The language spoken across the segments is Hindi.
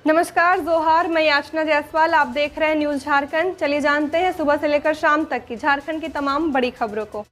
नमस्कार, जोहार। मैं याचना जायसवाल, आप देख रहे हैं न्यूज झारखंड। चलिए जानते हैं सुबह से लेकर शाम तक की झारखंड की तमाम बड़ी खबरों को।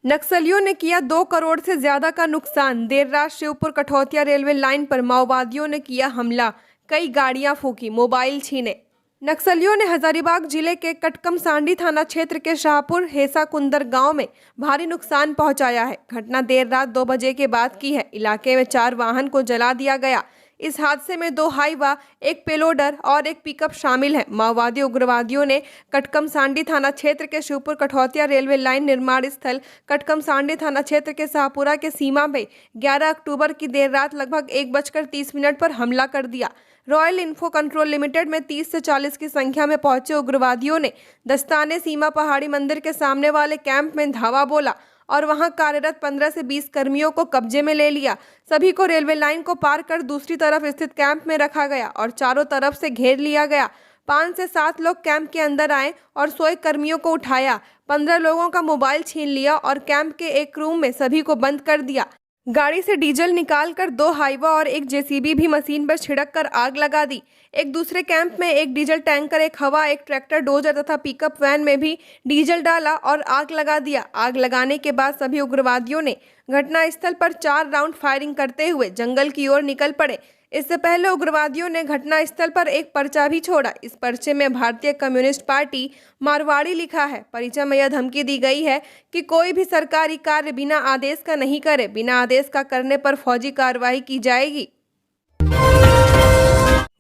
नक्सलियों ने किया 2 करोड़ से ज्यादा का नुकसान। देर रात शिवपुर कठौतिया रेलवे लाइन पर माओवादियों ने किया हमला, कई गाड़ियां फूंकी, मोबाइल छीने। नक्सलियों ने हजारीबाग जिले के कटकमसांडी थाना क्षेत्र के शाहपुर हेसा कुंदर गांव में भारी नुकसान पहुंचाया है। घटना देर रात 2 बजे के बाद की है। इलाके में 4 वाहन को जला दिया गया। इस हादसे में 2 हाईवा, एक पेलोडर और एक पिकअप शामिल है। माओवादी उग्रवादियों ने कटकमसांडी थाना क्षेत्र के शिवपुर कठौतिया रेलवे लाइन निर्माण स्थल कटकमसांडी थाना क्षेत्र के शाहपुरा के सीमा में 11 अक्टूबर की देर रात लगभग 1:30 पर हमला कर दिया। रॉयल इन्फो कंट्रोल लिमिटेड में 30 से 40 की संख्या में पहुंचे उग्रवादियों ने दस्ताने सीमा पहाड़ी मंदिर के सामने वाले कैंप में धावा बोला और वहां कार्यरत 15 से 20 कर्मियों को कब्जे में ले लिया। सभी को रेलवे लाइन को पार कर दूसरी तरफ स्थित कैंप में रखा गया और चारों तरफ से घेर लिया गया। 5 से 7 लोग कैंप के अंदर आए और सोए कर्मियों को उठाया। 15 लोगों का मोबाइल छीन लिया और कैंप के एक रूम में सभी को बंद कर दिया। गाड़ी से डीजल निकालकर 2 हाईवा और एक जेसीबी भी मशीन पर छिड़क कर आग लगा दी। एक दूसरे कैंप में एक डीजल टैंकर, एक हवा, एक ट्रैक्टर डोजर तथा पिकअप वैन में भी डीजल डाला और आग लगा दिया। आग लगाने के बाद सभी उग्रवादियों ने घटनास्थल पर 4 राउंड फायरिंग करते हुए जंगल की ओर निकल पड़े। इससे पहले उग्रवादियों ने घटनास्थल पर एक पर्चा भी छोड़ा। इस पर्चे में भारतीय कम्युनिस्ट पार्टी मारवाड़ी लिखा है। परिचय में यह धमकी दी गई है कि कोई भी सरकारी कार्य बिना आदेश का नहीं करे। बिना आदेश का करने पर फौजी कार्रवाई की जाएगी।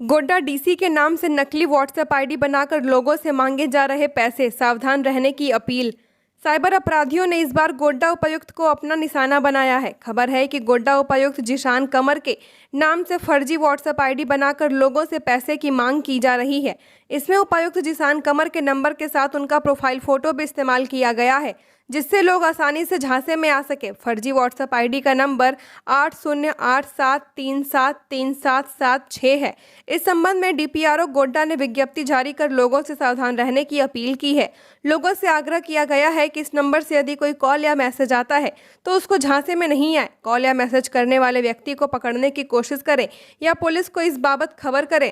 गोड्डा डीसी के नाम से नकली व्हाट्सएप आईडी बनाकर लोगों से मांगे जा रहे पैसे, सावधान रहने की अपील। साइबर अपराधियों ने इस बार गोड्डा उपायुक्त को अपना निशाना बनाया है। खबर है कि गोड्डा उपायुक्त जिशान कमर के नाम से फर्जी व्हाट्सएप आईडी बनाकर लोगों से पैसे की मांग की जा रही है। इसमें उपायुक्त जिशान कमर के नंबर के साथ उनका प्रोफाइल फोटो भी इस्तेमाल किया गया है, जिससे लोग आसानी से झांसे में आ सके। फर्जी व्हाट्सएप आईडी का नंबर 8087373776 है। इस संबंध में डीपीआरओ गोड्डा ने विज्ञप्ति जारी कर लोगों से सावधान रहने की अपील की है। लोगों से आग्रह किया गया है कि इस नंबर से यदि कोई कॉल या मैसेज आता है तो उसको झांसे में नहीं आए। कॉल या मैसेज करने वाले व्यक्ति को पकड़ने की कोशिश करें या पुलिस को इस बाबत खबर करें।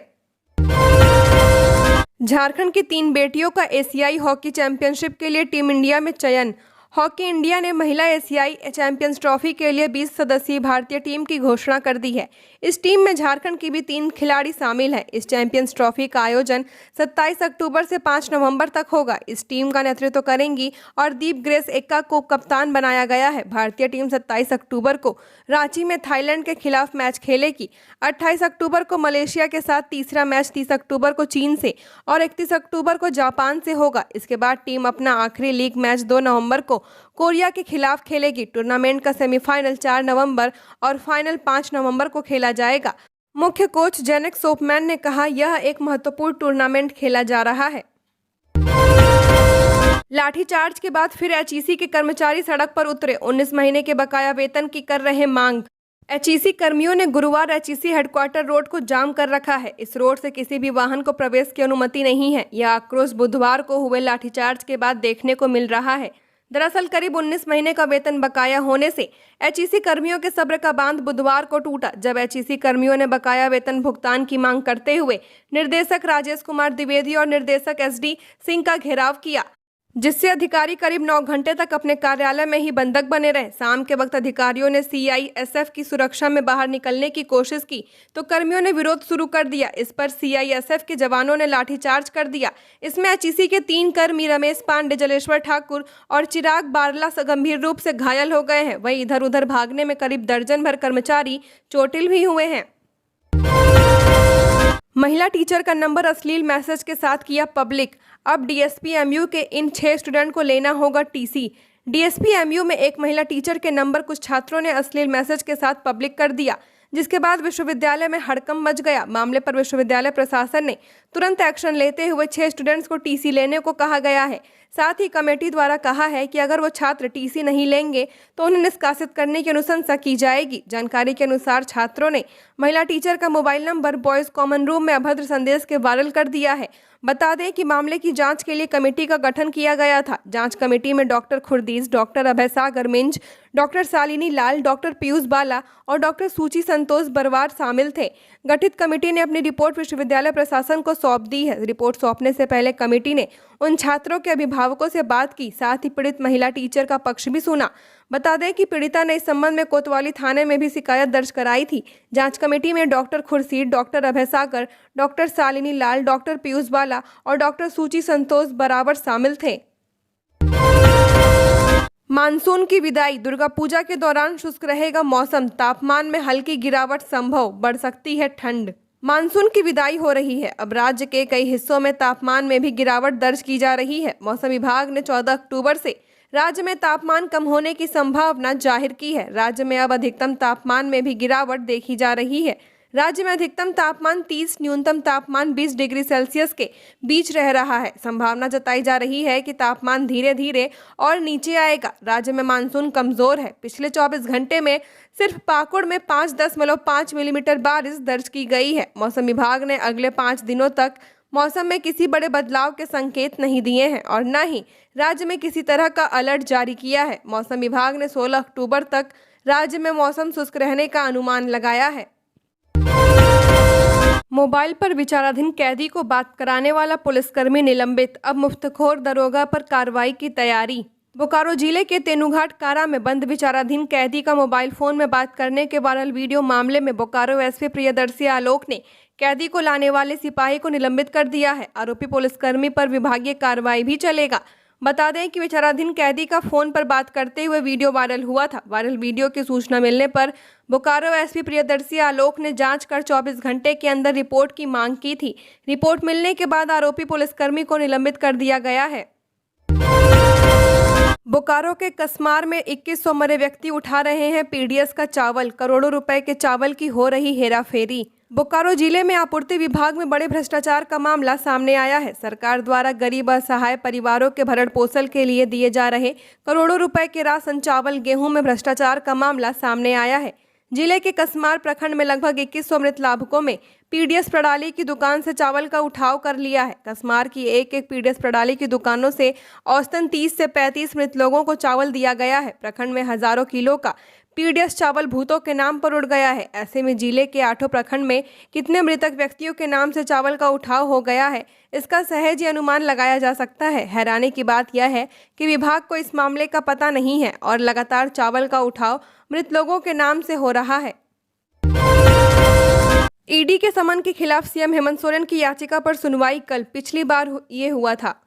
झारखंड की 3 बेटियों का एशियाई हॉकी चैंपियनशिप के लिए टीम इंडिया में चयन। हॉकी इंडिया ने महिला एशियाई चैंपियंस ट्रॉफी के लिए 20 सदस्यीय भारतीय टीम की घोषणा कर दी है। इस टीम में झारखंड की भी 3 खिलाड़ी शामिल हैं। इस चैंपियंस ट्रॉफी का आयोजन 27 अक्टूबर से 5 नवंबर तक होगा। इस टीम का नेतृत्व करेंगी और दीप ग्रेस एक्का को कप्तान बनाया गया है। भारतीय टीम 27 अक्टूबर को रांची में थाईलैंड के खिलाफ मैच खेलेगी। 28 अक्टूबर को मलेशिया के साथ तीसरा मैच, 30 अक्टूबर को चीन से और 31 अक्टूबर को जापान से होगा। इसके बाद टीम अपना आखिरी लीग मैच 2 नवंबर को कोरिया के खिलाफ खेलेगी। टूर्नामेंट का सेमीफाइनल 4 नवंबर और फाइनल 5 नवंबर को खेला जाएगा। मुख्य कोच जेनेक सोपमैन ने कहा, यह एक महत्वपूर्ण टूर्नामेंट खेला जा रहा है। लाठीचार्ज के बाद फिर एचईसी के कर्मचारी सड़क पर उतरे। 19 महीने के बकाया वेतन की कर रहे मांग। एचईसी कर्मियों ने गुरुवार एचईसी हेडक्वार्टर रोड को जाम कर रखा है। इस रोड से किसी भी वाहन को प्रवेश की अनुमति नहीं है। यह आक्रोश बुधवार को हुए लाठीचार्ज के बाद देखने को मिल रहा है। दरअसल करीब 19 महीने का वेतन बकाया होने से एचईसी कर्मियों के सब्र का बांध बुधवार को टूटा, जब एचईसी कर्मियों ने बकाया वेतन भुगतान की मांग करते हुए निर्देशक राजेश कुमार द्विवेदी और निर्देशक एसडी सिंह का घेराव किया, जिससे अधिकारी करीब 9 घंटे तक अपने कार्यालय में ही बंधक बने रहे। शाम के वक्त अधिकारियों ने सीआईएसएफ की सुरक्षा में बाहर निकलने की कोशिश की तो कर्मियों ने विरोध शुरू कर दिया। इस पर सीआईएसएफ के जवानों ने लाठीचार्ज कर दिया। इसमें एचईसी के 3 कर्मी रमेश पांडे, जलेश्वर ठाकुर और चिराग बारला गंभीर रूप से घायल हो गए हैं। वहीं इधर उधर भागने में करीब दर्जन भर कर्मचारी चोटिल भी हुए हैं। महिला टीचर का नंबर अश्लील मैसेज के साथ किया पब्लिक। अब डीएसपी एमयू के इन 6 स्टूडेंट को लेना होगा टीसी। डीएसपी एमयू में एक महिला टीचर के नंबर कुछ छात्रों ने अश्लील मैसेज के साथ पब्लिक कर दिया, जिसके बाद विश्वविद्यालय में हड़कंप मच गया। मामले पर विश्वविद्यालय प्रशासन ने तुरंत एक्शन लेते हुए 6 स्टूडेंट्स को टीसी लेने को कहा गया है। साथ ही कमेटी द्वारा कहा है कि अगर वो छात्र टीसी नहीं लेंगे तो उन्हें निष्कासित करने की अनुशंसा की जाएगी। जानकारी के अनुसार छात्रों ने महिला टीचर का mobile number boys common room में अभद्र संदेश के वायरल कर दिया है। बता दें कि मामले की जांच के लिए कमेटी का गठन किया गया था। जांच कमेटी में डॉक्टर खुर्दीस, डॉक्टर अभय सागर मिंज, डॉक्टर शालिनी लाल, डॉक्टर पीयूष बाला और डॉक्टर सूची संतोष बरवार शामिल थे। गठित कमेटी ने अपनी रिपोर्ट विश्वविद्यालय प्रशासन को सौंप दी है। रिपोर्ट सौंपने से पहले कमेटी ने उन छात्रों के अभिभावकों से बात की, साथ ही पीड़ित महिला टीचर का पक्ष भी सुना। बता दें कि पीड़िता ने इस संबंध में कोतवाली थाने में भी शिकायत दर्ज कराई थी। जांच कमेटी में डॉक्टर खुर्शीद, डॉक्टर अभय सागर, डॉक्टर शालिनी लाल, डॉक्टर पीयूष बाला और डॉक्टर सूची संतोष बराबर शामिल थे। मानसून की विदाई, दुर्गा पूजा के दौरान शुष्क रहेगा मौसम, तापमान में हल्की गिरावट संभव, बढ़ सकती है ठंड। मानसून की विदाई हो रही है। अब राज्य के कई हिस्सों में तापमान में भी गिरावट दर्ज की जा रही है। मौसम विभाग ने 14 अक्टूबर से राज्य में तापमान कम होने की संभावना जाहिर की है। राज्य में अब अधिकतम तापमान में भी गिरावट देखी जा रही है। राज्य में अधिकतम तापमान 30, न्यूनतम तापमान 20 डिग्री सेल्सियस के बीच रह रहा है। संभावना जताई जा रही है कि तापमान धीरे धीरे और नीचे आएगा। राज्य में मानसून कमजोर है। पिछले 24 घंटे में सिर्फ पाकुड़ में 5.5 मिलीमीटर बारिश दर्ज की गई है। मौसम विभाग ने अगले 5 दिनों तक मौसम में किसी बड़े बदलाव के संकेत नहीं दिए हैं और न ही राज्य में किसी तरह का अलर्ट जारी किया है। मौसम विभाग ने 16 अक्टूबर तक राज्य में मौसम शुष्क रहने का अनुमान लगाया है। मोबाइल पर विचाराधीन कैदी को बात कराने वाला पुलिसकर्मी निलंबित, अब मुफ्तखोर दरोगा पर कार्रवाई की तैयारी। बोकारो जिले के तेनुघाट कारा में बंद विचाराधीन कैदी का मोबाइल फोन में बात करने के वायरल वीडियो मामले में बोकारो एसपी प्रियदर्शी आलोक ने कैदी को लाने वाले सिपाही को निलंबित कर दिया है। आरोपी पुलिसकर्मी पर विभागीय कार्रवाई भी चलेगा। बता दें कि विचाराधीन कैदी का फोन पर बात करते हुए वीडियो वायरल हुआ था। वायरल वीडियो की सूचना मिलने पर बोकारो एसपी प्रियदर्शी आलोक ने जांच कर 24 घंटे के अंदर रिपोर्ट की मांग की थी। रिपोर्ट मिलने के बाद आरोपी पुलिसकर्मी को निलंबित कर दिया गया है। बोकारो के कसमार में 2100 मरे व्यक्ति उठा रहे हैं पीडीएस का चावल, करोड़ों रुपए के चावल की हो रही हेराफेरी। बोकारो जिले में आपूर्ति विभाग में बड़े भ्रष्टाचार का मामला सामने आया है। सरकार द्वारा गरीब असहाय परिवारों के भरण पोषण के लिए दिए जा रहे करोड़ों रुपए के राशन, चावल, गेहूं में भ्रष्टाचार का मामला सामने आया है। जिले के कसमार प्रखंड में लगभग 2100 मृत लाभुकों में पीडीएस प्रणाली की दुकान से चावल का उठाव कर लिया है। कसमार की एक पीडीएस प्रणाली की दुकानों से औसतन 30 से 35 मृत लोगों को चावल दिया गया है। प्रखंड में हजारों किलो का पीडीएस चावल भूतों के नाम पर उड़ गया है। ऐसे में जिले के 8 प्रखंड में कितने मृतक व्यक्तियों के नाम से चावल का उठाव हो गया है, इसका सहज ही अनुमान लगाया जा सकता है। हैरानी की बात यह है कि विभाग को इस मामले का पता नहीं है और लगातार चावल का उठाव मृत लोगों के नाम से हो रहा है। ईडी के समन के खिलाफ सीएम हेमंत सोरेन की याचिका पर सुनवाई कल। पिछली बार ये हुआ था।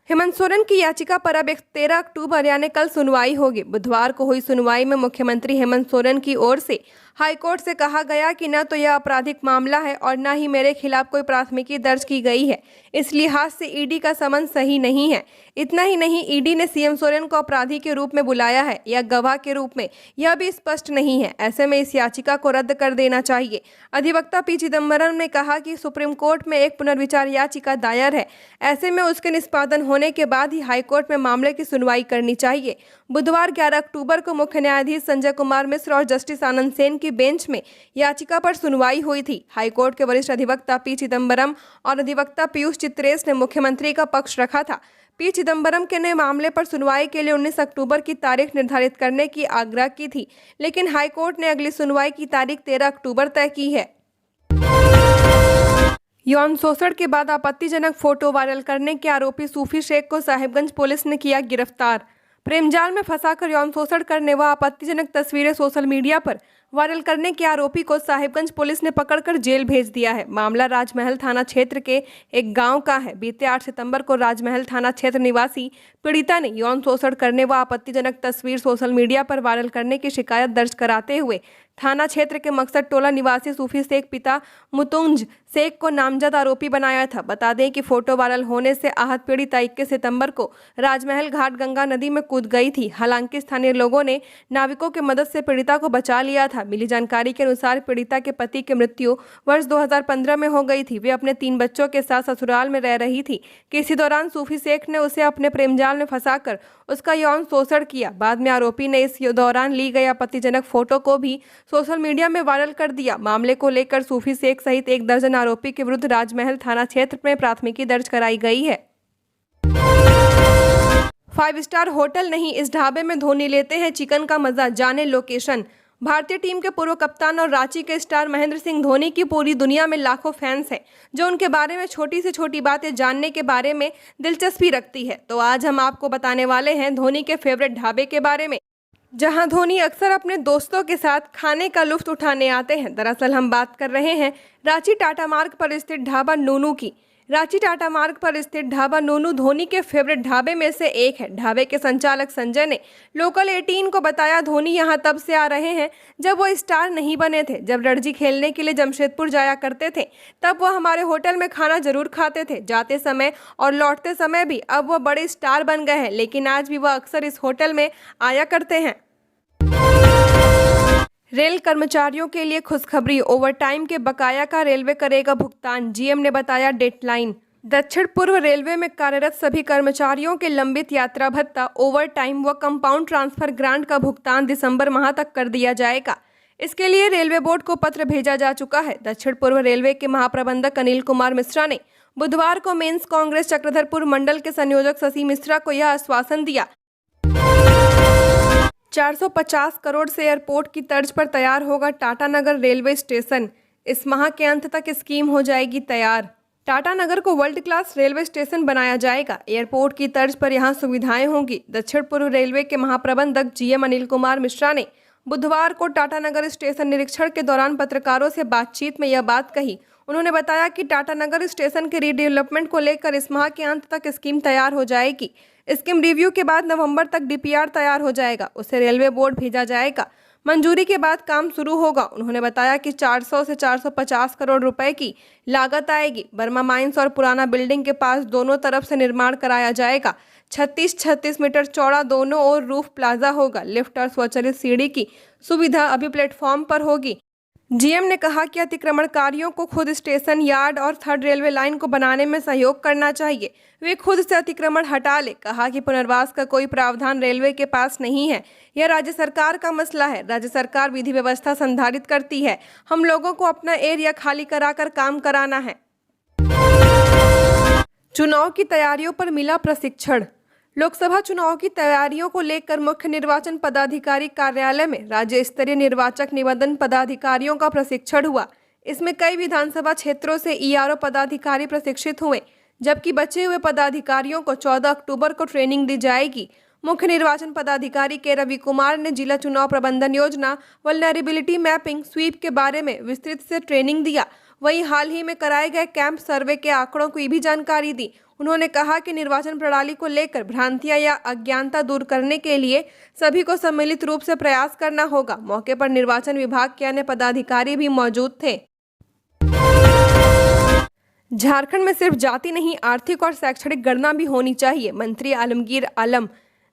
हेमंत सोरेन की याचिका पर अब 13 अक्टूबर यानी कल सुनवाई होगी। बुधवार को हुई सुनवाई में मुख्यमंत्री हेमंत सोरेन की ओर से हाईकोर्ट से कहा गया कि न तो यह आपराधिक मामला है और न ही मेरे खिलाफ कोई प्राथमिकी दर्ज की गई है। इस लिहाज से ईडी का समन सही नहीं है। इतना ही नहीं, ईडी ने सीएम सोरेन को अपराधी के रूप में बुलाया है या गवाह के रूप में, यह भी स्पष्ट नहीं है। ऐसे में इस याचिका को रद्द कर देना चाहिए। अधिवक्ता पी चिदम्बरम ने कहा कि सुप्रीम कोर्ट में एक पुनर्विचार याचिका दायर है। ऐसे में उसके निष्पादन होने के बाद ही हाईकोर्ट में मामले की सुनवाई करनी चाहिए। बुधवार 11 अक्टूबर को मुख्य न्यायाधीश संजय कुमार मिश्र और जस्टिस आनंद सेन की बेंच में याचिका पर सुनवाई हुई थी। हाईकोर्ट के वरिष्ठ अधिवक्ता पी चिदम्बरम और अधिवक्ता पीयूष चित्रेश ने मुख्यमंत्री का पक्ष रखा था। पी चिदम्बरम के ने मामले पर सुनवाई के लिए 19 अक्टूबर की तारीख निर्धारित करने की आग्रह की थी, लेकिन हाईकोर्ट ने अगली सुनवाई की तारीख 13 अक्टूबर तय की है। यौन शोषण के बाद आपत्तिजनक फोटो वायरल करने के आरोपी सूफी शेख को साहिबगंज पुलिस ने किया गिरफ्तार। प्रेमजाल में फंसाकर यौन शोषण करने व आपत्तिजनक तस्वीरें सोशल मीडिया पर वायरल करने के आरोपी को साहिबगंज पुलिस ने पकड़कर जेल भेज दिया है। मामला राजमहल थाना क्षेत्र के एक गांव का है। बीते 8 सितंबर को राजमहल थाना क्षेत्र निवासी पीड़िता ने यौन शोषण करने व आपत्तिजनक तस्वीर सोशल मीडिया पर वायरल करने की शिकायत दर्ज कराते हुए थाना क्षेत्र के मकसद टोला निवासी सूफी शेख पिता मुतुंज शेख को नामजद आरोपी बनाया था। बता दें कि फोटो वायरल होने से आहत पीड़िता 21 सितंबर को राजमहल घाट गंगा नदी में कूद गई थी। हालांकि स्थानीय लोगों ने नाविकों की मदद से पीड़िता को बचा लिया था। मिली जानकारी के अनुसार पीड़िता के पति की मृत्यु वर्ष 2015 में हो गई थी। वे अपने 3 बच्चों के साथ ससुराल में रह रही थी कि इसी दौरान सूफी शेख ने उसे अपने प्रेमजाल में फंसाकर उसका यौन शोषण किया। बाद में आरोपी ने इस दौरान ली गई आपत्तिजनक फोटो को भी सोशल मीडिया में वायरल कर दिया। मामले को लेकर सूफी शेख सहित 1 दर्जन आरोपी के विरुद्ध राजमहल थाना क्षेत्र में प्राथमिकी दर्ज कराई गई है। 5 स्टार होटल नहीं, इस ढाबे में धोनी लेते हैं चिकन का मजा, जाने लोकेशन। भारतीय टीम के पूर्व कप्तान और रांची के स्टार महेंद्र सिंह धोनी की पूरी दुनिया में लाखों फैंस हैं जो उनके बारे में छोटी से छोटी बातें जानने के बारे में दिलचस्पी रखती है। तो आज हम आपको बताने वाले हैं धोनी के फेवरेट ढाबे के बारे में, जहां धोनी अक्सर अपने दोस्तों के साथ खाने का लुत्फ उठाने आते हैं। दरअसल हम बात कर रहे हैं रांची टाटा मार्ग पर स्थित ढाबा नूनू की। रांची टाटा मार्ग पर स्थित ढाबा नूनू धोनी के फेवरेट ढाबे में से एक है। ढाबे के संचालक संजय ने लोकल 18 को बताया, धोनी यहां तब से आ रहे हैं जब वो स्टार नहीं बने थे। जब रणजी खेलने के लिए जमशेदपुर जाया करते थे तब वो हमारे होटल में खाना जरूर खाते थे, जाते समय और लौटते समय भी। अब वो बड़े स्टार बन गए हैं, लेकिन आज भी वह अक्सर इस होटल में आया करते हैं। रेल कर्मचारियों के लिए खुशखबरी, ओवरटाइम के बकाया का रेलवे करेगा भुगतान, जीएम ने बताया डेडलाइन। दक्षिण पूर्व रेलवे में कार्यरत सभी कर्मचारियों के लंबित यात्रा भत्ता, ओवरटाइम व कंपाउंड ट्रांसफर ग्रांट का भुगतान दिसंबर माह तक कर दिया जाएगा। इसके लिए रेलवे बोर्ड को पत्र भेजा जा चुका है। दक्षिण पूर्व रेलवे के महाप्रबंधक अनिल कुमार मिश्रा ने बुधवार को मेंस कांग्रेस चक्रधरपुर मंडल के संयोजक शशि मिश्रा को यह आश्वासन दिया। 450 करोड़ से एयरपोर्ट की तर्ज पर तैयार होगा टाटानगर रेलवे स्टेशन। इस माह के अंत तक स्कीम हो जाएगी तैयार। टाटानगर को वर्ल्ड क्लास रेलवे स्टेशन बनाया जाएगा। एयरपोर्ट की तर्ज पर यहां सुविधाएं होंगी। दक्षिण पूर्व रेलवे के महाप्रबंधक जीएम अनिल कुमार मिश्रा ने बुधवार को टाटानगर स्टेशन निरीक्षण के दौरान पत्रकारों से बातचीत में यह बात कही। उन्होंने बताया कि टाटानगर स्टेशन के रीडेवलपमेंट को लेकर इस माह के अंत तक स्कीम तैयार हो जाएगी। स्कीम रिव्यू के बाद नवंबर तक डीपीआर तैयार हो जाएगा, उसे रेलवे बोर्ड भेजा जाएगा। मंजूरी के बाद काम शुरू होगा। उन्होंने बताया कि 400 से 450 करोड़ रुपए की लागत आएगी। बर्मा माइंस और पुराना बिल्डिंग के पास दोनों तरफ से निर्माण कराया जाएगा। 36 मीटर चौड़ा दोनों ओर रूफ प्लाजा होगा। लिफ्ट और स्वचालित सीढ़ी की सुविधा अभी प्लेटफॉर्म पर होगी। जीएम ने कहा कि अतिक्रमणकारियों को खुद स्टेशन यार्ड और 3rd रेलवे लाइन को बनाने में सहयोग करना चाहिए। वे खुद से अतिक्रमण हटा ले। कहा कि पुनर्वास का कोई प्रावधान रेलवे के पास नहीं है, यह राज्य सरकार का मसला है। राज्य सरकार विधि व्यवस्था संधारित करती है। हम लोगों को अपना एरिया खाली कराकर काम कराना है। चुनाव की तैयारियों पर मिला प्रशिक्षण। लोकसभा चुनाव की तैयारियों को लेकर मुख्य निर्वाचन पदाधिकारी कार्यालय में राज्य स्तरीय निर्वाचक निबंधन पदाधिकारियों का प्रशिक्षण हुआ। इसमें कई विधानसभा क्षेत्रों से ईआरओ पदाधिकारी प्रशिक्षित हुए, जबकि बचे हुए पदाधिकारियों को 14 अक्टूबर को ट्रेनिंग दी जाएगी। मुख्य निर्वाचन पदाधिकारी के रवि कुमार ने जिला चुनाव प्रबंधन योजना वल्नरेबिलिटी मैपिंग स्वीप के बारे में विस्तृत से ट्रेनिंग दिया। वहीं हाल ही में कराए गए कैंप सर्वे के आंकड़ों की भी जानकारी दी। उन्होंने कहा कि निर्वाचन प्रणाली को लेकर भ्रांतियां या अज्ञानता दूर करने के लिए सभी को सम्मिलित रूप से प्रयास करना होगा। मौके पर निर्वाचन विभाग के अन्य पदाधिकारी भी मौजूद थे। झारखंड में सिर्फ जाति नहीं, आर्थिक और शैक्षणिक गणना भी होनी चाहिए, मंत्री आलमगीर आलम।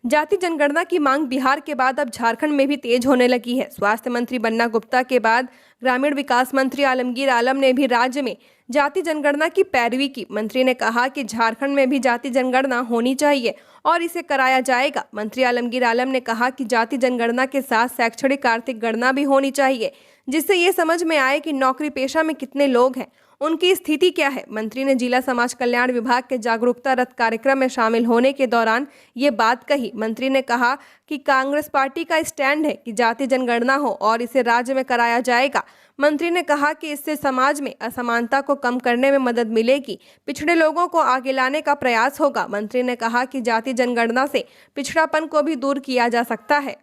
जाति जनगणना की मांग बिहार के बाद अब झारखंड में भी तेज होने लगी है। स्वास्थ्य मंत्री बन्ना गुप्ता के बाद ग्रामीण विकास मंत्री आलमगीर आलम ने भी राज्य में जाति जनगणना की पैरवी की। मंत्री ने कहा कि झारखंड में भी जाति जनगणना होनी चाहिए और इसे कराया जाएगा। मंत्री आलमगीर आलम ने कहा कि जाति जनगणना के साथ शैक्षणिक आर्थिक गणना भी होनी चाहिए, जिससे ये समझ में आए कि नौकरी पेशा में कितने लोग हैं, उनकी स्थिति क्या है। मंत्री ने जिला समाज कल्याण विभाग के जागरूकता रथ कार्यक्रम में शामिल होने के दौरान ये बात कही। मंत्री ने कहा कि कांग्रेस पार्टी का स्टैंड है कि जाति जनगणना हो और इसे राज्य में कराया जाएगा। मंत्री ने कहा कि इससे समाज में असमानता को कम करने में मदद मिलेगी, पिछड़े लोगों को आगे लाने का प्रयास होगा। मंत्री ने कहा कि जाति जनगणना से पिछड़ापन को भी दूर किया जा सकता है।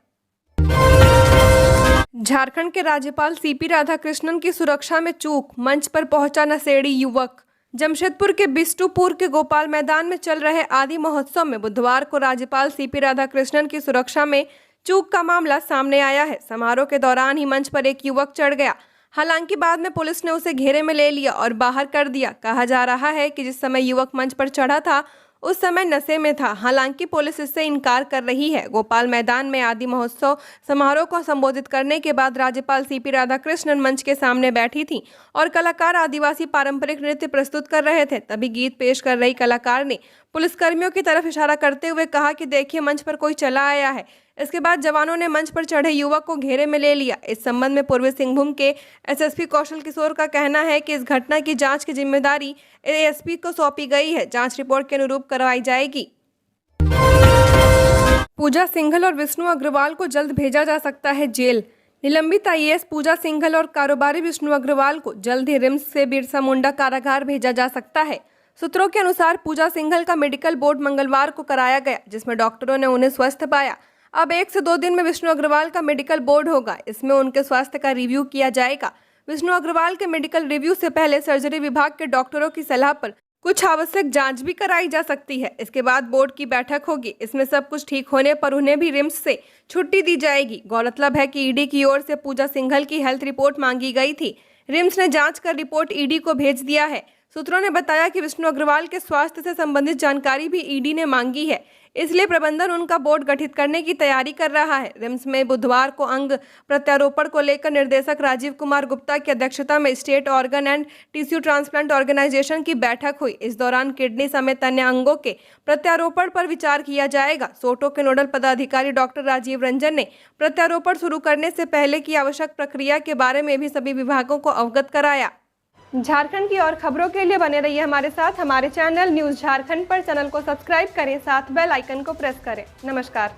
झारखंड के राज्यपाल सीपी राधाकृष्णन की सुरक्षा में चूक, मंच पर पहुंचा नशेड़ी युवक। जमशेदपुर के बिष्टुपुर के गोपाल मैदान में चल रहे आदि महोत्सव में बुधवार को राज्यपाल सीपी राधाकृष्णन की सुरक्षा में चूक का मामला सामने आया है। समारोह के दौरान ही मंच पर एक युवक चढ़ गया। हालांकि बाद में पुलिस ने उसे घेरे में ले लिया और बाहर कर दिया। कहा जा रहा है कि जिस समय युवक मंच पर चढ़ा था उस समय नशे में था। हालांकि पुलिस इससे इनकार कर रही है। गोपाल मैदान में आदि महोत्सव समारोह को संबोधित करने के बाद राज्यपाल सीपी राधाकृष्णन मंच के सामने बैठी थीं और कलाकार आदिवासी पारंपरिक नृत्य प्रस्तुत कर रहे थे। तभी गीत पेश कर रही कलाकार ने पुलिसकर्मियों की तरफ इशारा करते हुए कहा कि देखिए, मंच पर कोई चला आया है। इसके बाद जवानों ने मंच पर चढ़े युवक को घेरे में ले लिया। इस संबंध में पूर्वी सिंहभूम के एसएसपी कौशल किशोर का कहना है कि इस घटना की जांच की जिम्मेदारी एएसपी को सौंपी गई है। जांच रिपोर्ट के अनुरूप करवाई जाएगी। पूजा सिंघल और विष्णु अग्रवाल को जल्द भेजा जा सकता है जेल। निलंबित आईएएस पूजा सिंघल और कारोबारी विष्णु अग्रवाल को जल्द ही रिम्स से बिरसा मुंडा कारागार भेजा जा सकता है। सूत्रों के अनुसार पूजा सिंघल का मेडिकल बोर्ड मंगलवार को कराया गया, जिसमें डॉक्टरों ने उन्हें स्वस्थ पाया। अब 1 से 2 दिन में विष्णु अग्रवाल का मेडिकल बोर्ड होगा। इसमें उनके स्वास्थ्य का रिव्यू किया जाएगा। विष्णु अग्रवाल के मेडिकल रिव्यू से पहले सर्जरी विभाग के डॉक्टरों की सलाह पर कुछ आवश्यक जांच भी कराई जा सकती है। इसके बाद बोर्ड की बैठक होगी। इसमें सब कुछ ठीक होने पर उन्हें भी रिम्स से छुट्टी दी जाएगी। गौरतलब है कि ईडी की ओर से पूजा सिंघल की हेल्थ रिपोर्ट मांगी गई थी। रिम्स ने जांच कर रिपोर्ट ईडी को भेज दिया है। सूत्रों ने बताया कि विष्णु अग्रवाल के स्वास्थ्य से संबंधित जानकारी भी ईडी ने मांगी है, इसलिए प्रबंधन उनका बोर्ड गठित करने की तैयारी कर रहा है। रिम्स में बुधवार को अंग प्रत्यारोपण को लेकर निर्देशक राजीव कुमार गुप्ता की अध्यक्षता में state organ and tissue transplant organisation की बैठक हुई। इस दौरान किडनी समेत अन्य अंगों के प्रत्यारोपण पर विचार किया जाएगा। सोटो के नोडल पदाधिकारी डॉक्टर राजीव रंजन ने प्रत्यारोपण शुरू करने से पहले की आवश्यक प्रक्रिया के बारे में भी सभी विभागों को अवगत कराया। झारखंड की और खबरों के लिए बने रहिए हमारे साथ। हमारे चैनल न्यूज़ झारखंड पर चैनल को सब्सक्राइब करें, साथ बेल आइकन को प्रेस करें। नमस्कार।